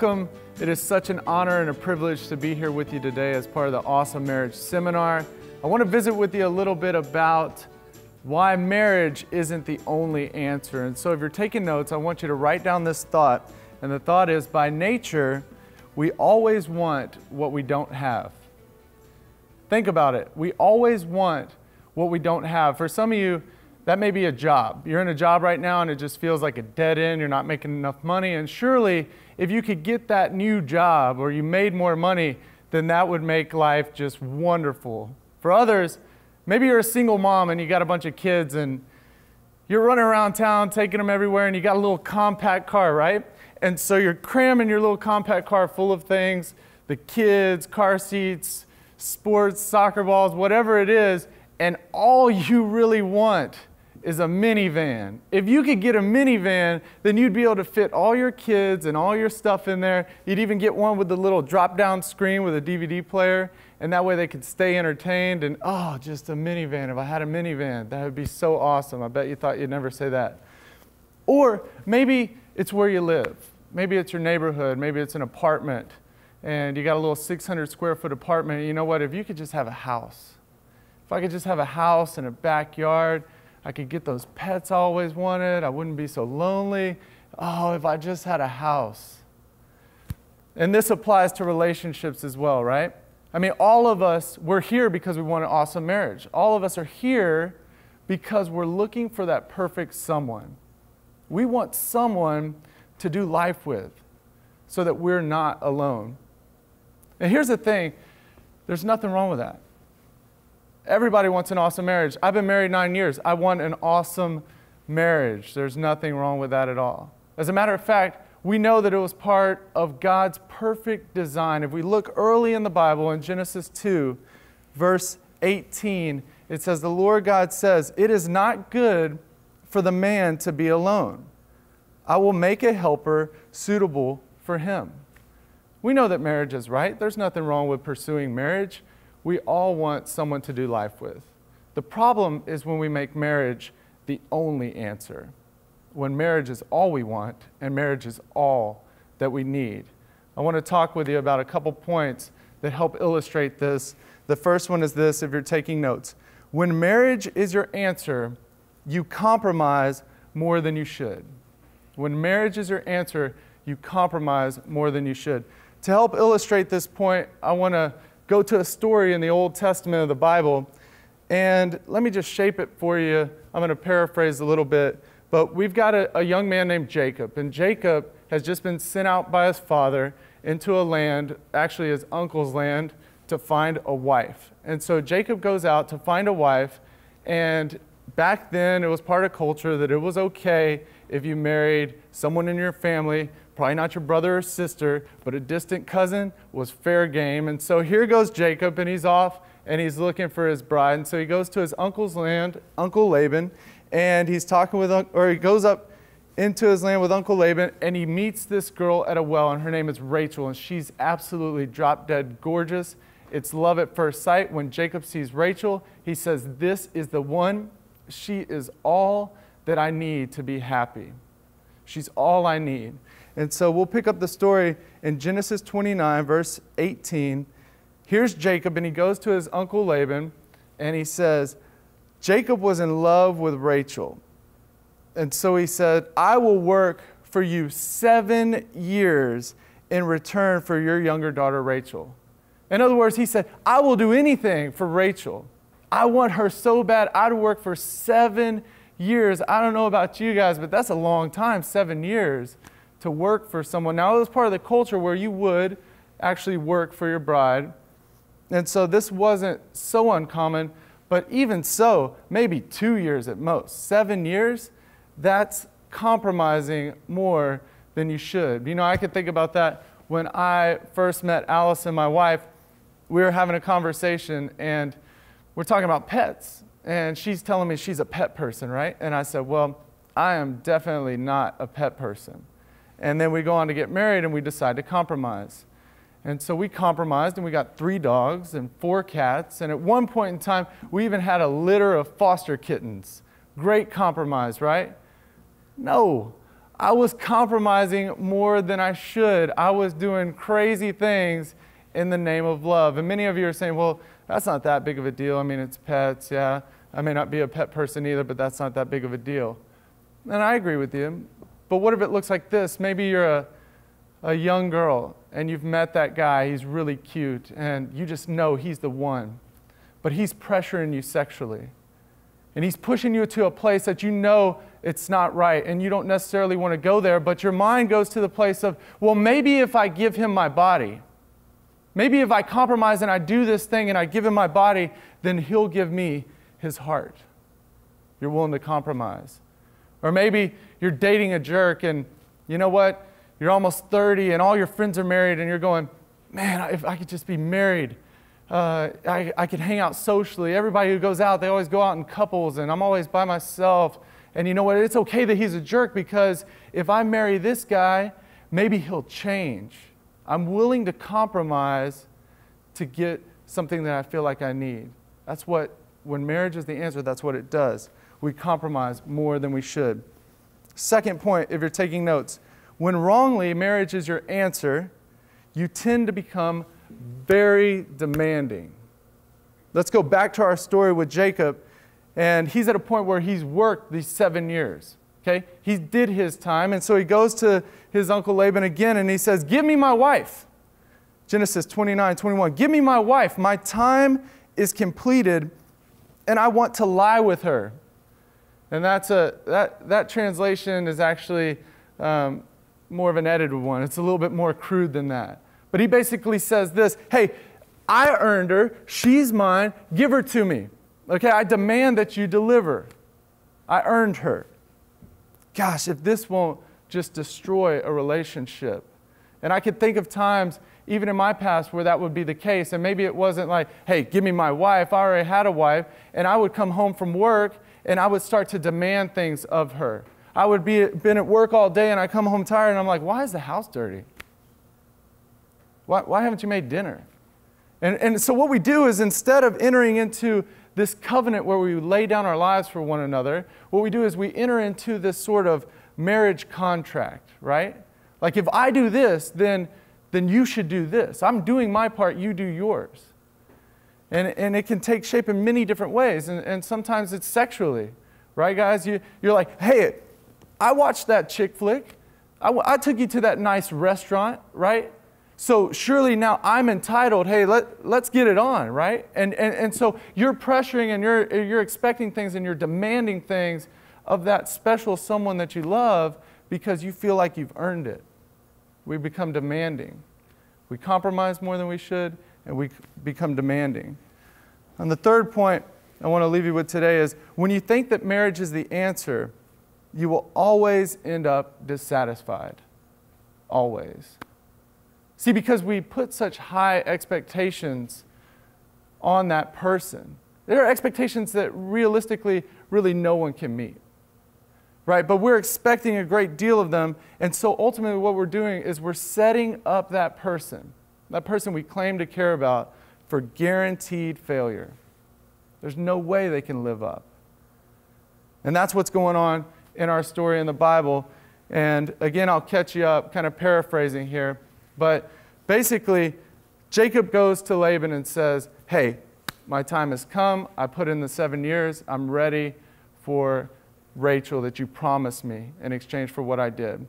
welcome. It is such an honor and a privilege to be here with you today as part of the Awesome Marriage Seminar. I want to visit with you a little bit about why marriage isn't the only answer. And so if you're taking notes, I want you to write down this thought. And the thought is, by nature, we always want what we don't have. Think about it. We always want what we don't have. For some of you, that may be a job. You're in a job right now and it just feels like a dead end. You're not making enough money. And surely, if you could get that new job or you made more money, then that would make life just wonderful. For others, maybe you're a single mom and you got a bunch of kids and you're running around town taking them everywhere and you got a little compact car, right? And so you're cramming your little compact car full of things, the kids, car seats, sports, soccer balls, whatever it is, and all you really want is a minivan. If you could get a minivan, then you'd be able to fit all your kids and all your stuff in there. You'd even get one with the little drop-down screen with a DVD player, and that way they could stay entertained. And oh, just a minivan. If I had a minivan, that would be so awesome. I bet you thought you'd never say that. Or maybe it's where you live. Maybe it's your neighborhood. Maybe it's an apartment, and you got a little 600 square foot apartment. And you know what? If you could just have a house. If I could just have a house and a backyard, I could get those pets I always wanted. I wouldn't be so lonely. Oh, if I just had a house. And this applies to relationships as well, right? I mean, all of us, we're here because we want an awesome marriage. All of us are here because we're looking for that perfect someone. We want someone to do life with so that we're not alone. And here's the thing, there's nothing wrong with that. Everybody wants an awesome marriage. I've been married 9 years. I want an awesome marriage. There's nothing wrong with that at all. As a matter of fact, we know that it was part of God's perfect design. If we look early in the Bible, in Genesis 2, verse 18, it says, the Lord God says, "It is not good for the man to be alone. I will make a helper suitable for him." We know that marriage is right. There's nothing wrong with pursuing marriage. We all want someone to do life with. The problem is when we make marriage the only answer. When marriage is all we want and marriage is all that we need. I want to talk with you about a couple points that help illustrate this. The first one is this, if you're taking notes. When marriage is your answer, you compromise more than you should. When marriage is your answer, you compromise more than you should. To help illustrate this point, I want to go to a story in the Old Testament of the Bible, and let me just shape it for you. I'm going to paraphrase a little bit, but we've got a young man named Jacob, and Jacob has just been sent out by his father into a land, actually his uncle's land, to find a wife. And so Jacob goes out to find a wife, and back then it was part of culture that it was okay if you married someone in your family, probably not your brother or sister, but a distant cousin, was fair game. And so here goes Jacob, and he's off, and he's looking for his bride. And so he goes to his uncle's land, Uncle Laban, and he's talking with, or he goes up into his land with Uncle Laban, and he meets this girl at a well, and her name is Rachel, and she's absolutely drop-dead gorgeous. It's love at first sight. When Jacob sees Rachel, he says, "This is the one. She is all that I need to be happy. She's all I need." And so we'll pick up the story in Genesis 29, verse 18. Here's Jacob, and he goes to his uncle Laban, and he says, Jacob was in love with Rachel. And so he said, "I will work for you 7 years in return for your younger daughter, Rachel." In other words, he said, I will do anything for Rachel. I want her so bad. I'd work for 7 years. I don't know about you guys, but that's a long time, 7 years. To work for someone. Now, it was part of the culture where you would actually work for your bride. And so this wasn't so uncommon, but even so, maybe 2 years at most. 7 years, that's compromising more than you should. You know, I could think about that when I first met Allison, my wife. We were having a conversation, and we're talking about pets. And she's telling me she's a pet person, right? And I said, well, I am definitely not a pet person. And then we go on to get married, and we decide to compromise. And so we compromised, and we got 3 dogs and 4 cats. And at one point in time, we even had a litter of foster kittens. Great compromise, right? No, I was compromising more than I should. I was doing crazy things in the name of love. And many of you are saying, well, that's not that big of a deal. I mean, it's pets, yeah. I may not be a pet person either, but that's not that big of a deal. And I agree with you. But what if it looks like this? Maybe you're a young girl and you've met that guy. He's really cute and you just know he's the one. But he's pressuring you sexually. And he's pushing you to a place that you know it's not right and you don't necessarily want to go there, but your mind goes to the place of, well, maybe if I give him my body, maybe if I compromise and I do this thing and I give him my body, then he'll give me his heart. You're willing to compromise. Or maybe you're dating a jerk and you know what? You're almost 30 and all your friends are married and you're going, man, if I could just be married, I could hang out socially. Everybody who goes out, they always go out in couples and I'm always by myself. And you know what? It's okay that he's a jerk because if I marry this guy, maybe he'll change. I'm willing to compromise to get something that I feel like I need. That's what, when marriage is the answer, that's what it does. We compromise more than we should. Second point, if you're taking notes, when wrongly marriage is your answer, you tend to become very demanding. Let's go back to our story with Jacob. And he's at a point where he's worked these 7 years. Okay? He did his time. And so he goes to his uncle Laban again and he says, give me my wife. Genesis 29:21. Give me my wife. My time is completed and I want to lie with her. And that translation is actually more of an edited one. It's a little bit more crude than that. But he basically says this, hey, I earned her. She's mine. Give her to me. Okay, I demand that you deliver. I earned her. Gosh, if this won't just destroy a relationship. And I could think of times, even in my past, where that would be the case. And maybe it wasn't like, hey, give me my wife. I already had a wife. And I would come home from work and I would start to demand things of her. I would been at work all day and I come home tired and I'm like, why is the house dirty? Why haven't you made dinner? And so what we do is instead of entering into this covenant where we lay down our lives for one another, what we do is we enter into this sort of marriage contract, right? Like if I do this, then you should do this. I'm doing my part, you do yours. And it can take shape in many different ways. And sometimes it's sexually, right, guys? You're like, hey, I watched that chick flick. I took you to that nice restaurant, right? So surely now I'm entitled, hey, let's get it on, right? And so you're pressuring and you're expecting things and you're demanding things of that special someone that you love because you feel like you've earned it. We become demanding. We compromise more than we should and we become demanding. And the third point I want to leave you with today is when you think that marriage is the answer, you will always end up dissatisfied. Always. See, because we put such high expectations on that person. There are expectations that realistically, really no one can meet. Right? But we're expecting a great deal of them. And so ultimately what we're doing is we're setting up that person we claim to care about, for guaranteed failure. There's no way they can live up. And that's what's going on in our story in the Bible. And again, I'll catch you up, kind of paraphrasing here. But basically, Jacob goes to Laban and says, hey, my time has come. I put in the 7 years. I'm ready for Rachel that you promised me in exchange for what I did.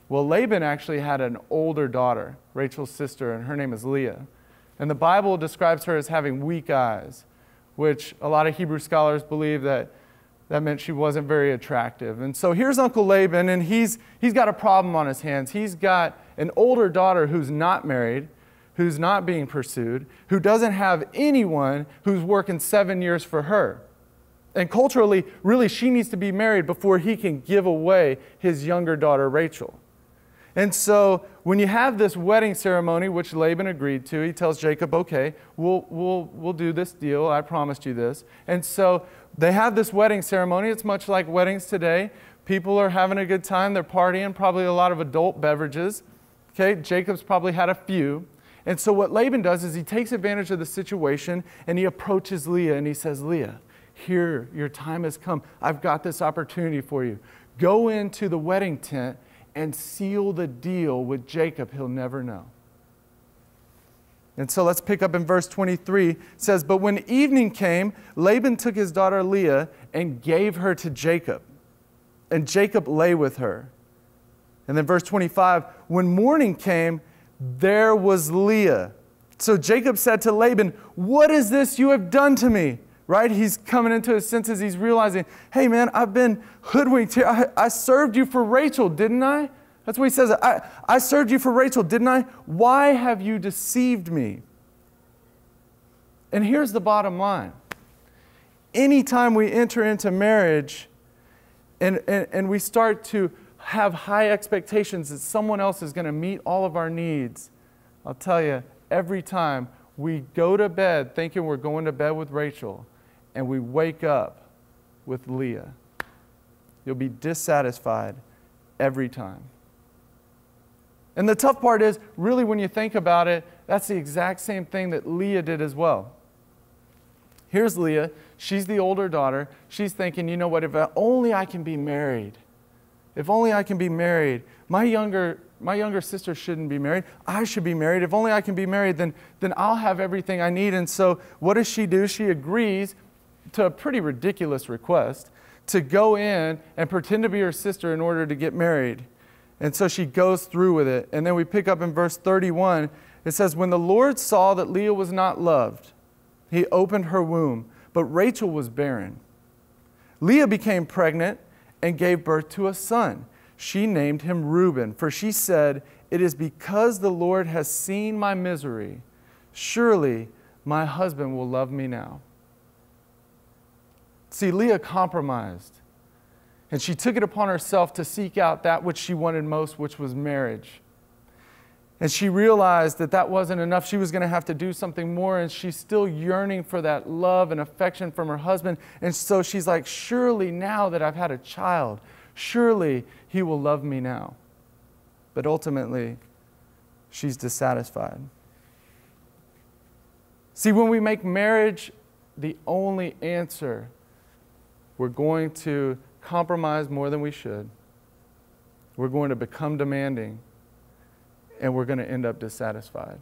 Well, Laban actually had an older daughter, Rachel's sister, and her name is Leah. And the Bible describes her as having weak eyes, which a lot of Hebrew scholars believe that meant she wasn't very attractive. And so here's Uncle Laban, and he's got a problem on his hands. He's got an older daughter who's not married, who's not being pursued, who doesn't have anyone who's working 7 years for her. And culturally, really, she needs to be married before he can give away his younger daughter, Rachel. And so when you have this wedding ceremony, which Laban agreed to, he tells Jacob, okay, we'll do this deal. I promised you this. And so they have this wedding ceremony. It's much like weddings today. People are having a good time. They're partying, probably a lot of adult beverages. Okay, Jacob's probably had a few. And so what Laban does is he takes advantage of the situation and he approaches Leah and he says, Leah, here, your time has come. I've got this opportunity for you. Go into the wedding tent and seal the deal with Jacob he'll never know. And so let's pick up in verse 23. It says, but when evening came, Laban took his daughter Leah and gave her to Jacob. And Jacob lay with her. And then verse 25, when morning came, there was Leah. So Jacob said to Laban, what is this you have done to me? Right? He's coming into his senses. He's realizing, hey man, I've been hoodwinked here. I served you for Rachel, didn't I? That's what he says. I served you for Rachel, didn't I? Why have you deceived me? And here's the bottom line. Anytime we enter into marriage and we start to have high expectations that someone else is going to meet all of our needs, I'll tell you, every time we go to bed thinking we're going to bed with Rachel and we wake up with Leah, you'll be dissatisfied every time. And the tough part is, really when you think about it, that's the exact same thing that Leah did as well. Here's Leah. She's the older daughter. She's thinking, you know what, if only I can be married. If only I can be married. My younger sister shouldn't be married. I should be married. If only I can be married, then I'll have everything I need. And so what does she do? She agrees to a pretty ridiculous request to go in and pretend to be her sister in order to get married. And so she goes through with it. And then we pick up in verse 31. It says, when the Lord saw that Leah was not loved, he opened her womb, but Rachel was barren. Leah became pregnant and gave birth to a son. She named him Reuben, for she said, it is because the Lord has seen my misery. Surely my husband will love me now. See, Leah compromised. And she took it upon herself to seek out that which she wanted most, which was marriage. And she realized that that wasn't enough. She was going to have to do something more, and she's still yearning for that love and affection from her husband. And so she's like, surely now that I've had a child, surely he will love me now. But ultimately, she's dissatisfied. See, when we make marriage the only answer, we're going to compromise more than we should. We're going to become demanding, and we're going to end up dissatisfied.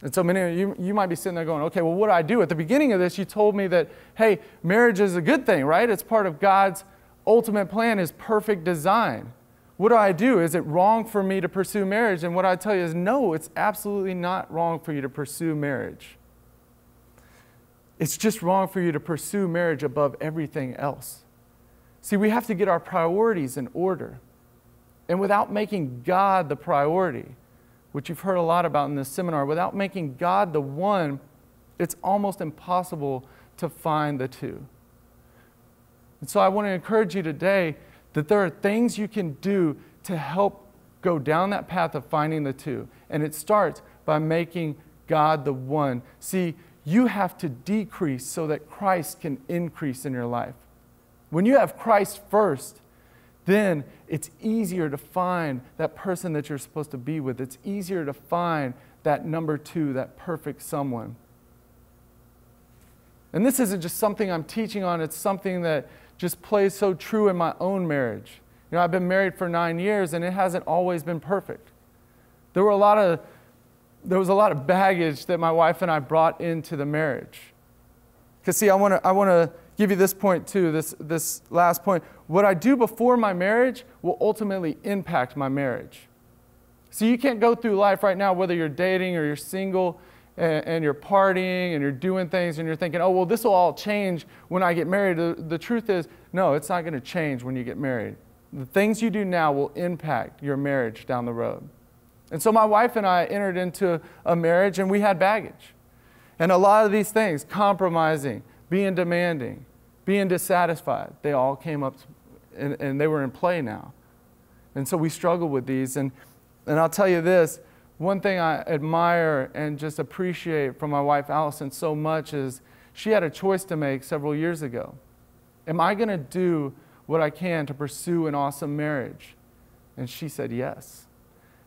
And so many of you might be sitting there going, okay, well, what do I do? At the beginning of this, you told me that, hey, marriage is a good thing, right? It's part of God's ultimate plan, His perfect design. What do I do? Is it wrong for me to pursue marriage? And what I tell you is, no, it's absolutely not wrong for you to pursue marriage. It's just wrong for you to pursue marriage above everything else. See, we have to get our priorities in order. And without making God the priority, which you've heard a lot about in this seminar, without making God the one, it's almost impossible to find the two. And so I want to encourage you today that there are things you can do to help go down that path of finding the two. And it starts by making God the one. See, you have to decrease so that Christ can increase in your life. When you have Christ first, then it's easier to find that person that you're supposed to be with. It's easier to find that number two, that perfect someone. And this isn't just something I'm teaching on, it's something that just plays so true in my own marriage. You know, I've been married for 9 years and it hasn't always been perfect. There was a lot of baggage that my wife and I brought into the marriage. Because see, I want to give you this point too, this last point. What I do before my marriage will ultimately impact my marriage. So you can't go through life right now, whether you're dating or you're single, and you're partying and you're doing things and you're thinking, oh, well, this will all change when I get married. The truth is, no, it's not going to change when you get married. The things you do now will impact your marriage down the road. And so my wife and I entered into a marriage and we had baggage. And a lot of these things, compromising, being demanding, being dissatisfied, they all came up and they were in play now. And so we struggled with these. And I'll tell you this, one thing I admire and just appreciate from my wife Allison so much is she had a choice to make several years ago. Am I going to do what I can to pursue an awesome marriage? And she said yes.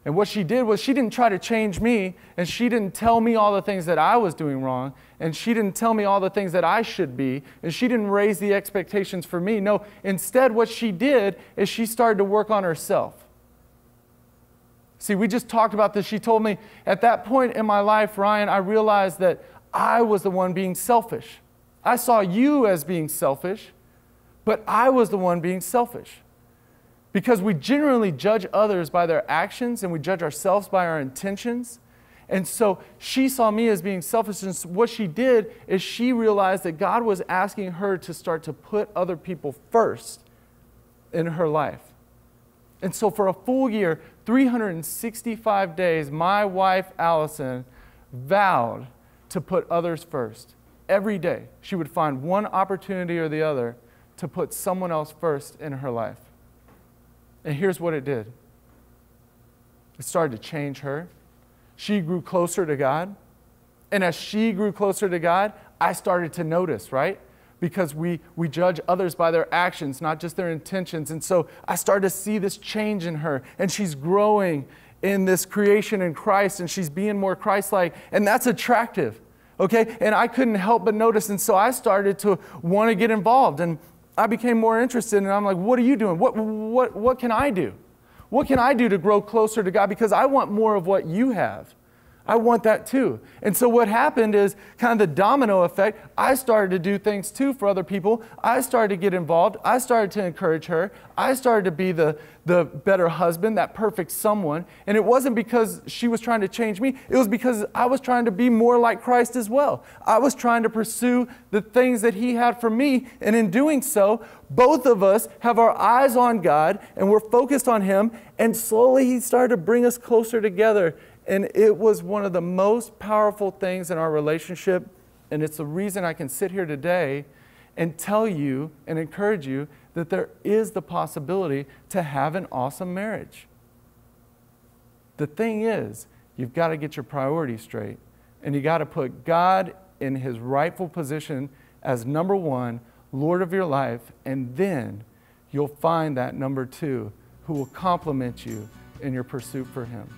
And what she did was she didn't try to change me, and she didn't tell me all the things that I was doing wrong, and she didn't tell me all the things that I should be, and she didn't raise the expectations for me. No, instead what she did is she started to work on herself. See, we just talked about this. She told me, at that point in my life, Ryan, I realized that I was the one being selfish. I saw you as being selfish, but I was the one being selfish. Because we generally judge others by their actions and we judge ourselves by our intentions. And so she saw me as being selfish. And what she did is she realized that God was asking her to start to put other people first in her life. And so for a full year, 365 days, my wife, Allison, vowed to put others first. Every day, she would find one opportunity or the other to put someone else first in her life. And here's what it did. It started to change her. She grew closer to God. And as she grew closer to God, I started to notice, right? Because we judge others by their actions, not just their intentions. And so I started to see this change in her. And she's growing in this creation in Christ, and she's being more Christ-like. And that's attractive, okay? And I couldn't help but notice. And so I started to want to get involved. And I became more interested, and I'm like, what are you doing? What can I do? What can I do to grow closer to God? Because I want more of what you have. I want that too. And so what happened is kind of the domino effect. I started to do things too for other people. I started to get involved. I started to encourage her. I started to be the better husband, that perfect someone. And it wasn't because she was trying to change me. It was because I was trying to be more like Christ as well. I was trying to pursue the things that he had for me. And in doing so, both of us have our eyes on God and we're focused on him. And slowly he started to bring us closer together. And it was one of the most powerful things in our relationship. And it's the reason I can sit here today and tell you and encourage you that there is the possibility to have an awesome marriage. The thing is, you've got to get your priorities straight. And you got to put God in his rightful position as number one, Lord of your life. And then you'll find that number two who will complement you in your pursuit for him.